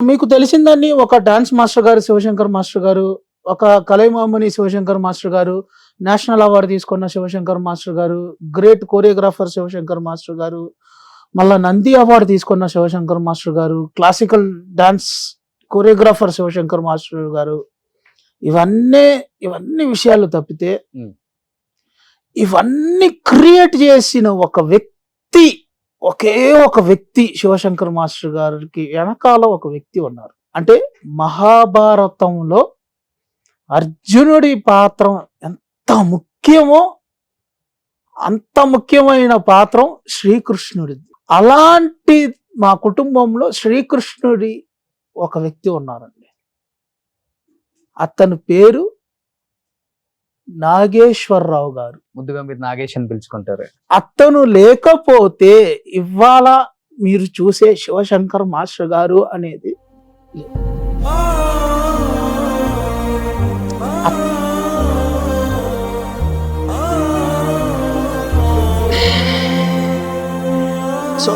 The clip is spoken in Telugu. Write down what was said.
మీకు తెలిసిందాన్ని ఒక డాన్స్ మాస్టర్ గారు 'శివశంకర్ మాస్టర్' గారు, ఒక కలైమామణి 'శివశంకర్ మాస్టర్' గారు, నేషనల్ అవార్డ్ తీసుకున్న 'శివశంకర్ మాస్టర్' గారు, గ్రేట్ కోరియోగ్రాఫర్ 'శివశంకర్ మాస్టర్' గారు, మళ్ళా నంది అవార్డ్ తీసుకున్న 'శివశంకర్ మాస్టర్' గారు, classical dance choreographer 'Shivashankar master' గారు. ఇవన్నీ ఇవన్నీ విషయాలు తప్పితే హ్మ్. ఇవన్నీ క్రియేట్ చేసిన ఒక వ్యక్తి, ఒకే ఒక వ్యక్తి 'శివశంకర్ మాస్టర్' గారికి వెనకాల ఒక వ్యక్తి ఉన్నారు. అంటే మహాభారతంలో అర్జునుడి పాత్ర ఎంత ముఖ్యమో అంత ముఖ్యమైన పాత్రం శ్రీకృష్ణుడిది. అలాంటి మా కుటుంబంలో శ్రీకృష్ణుడి ఒక వ్యక్తి ఉన్నారండి. అతని పేరు నాగేశ్వరరావు గారు. ముద్దుగా మీరు నాగేష్ అని పిలుచుకుంటారు. అతను లేకపోతే ఇవాళ మీరు చూసే 'శివశంకర్ మాస్టర్' గారు అనేది లేదు. సో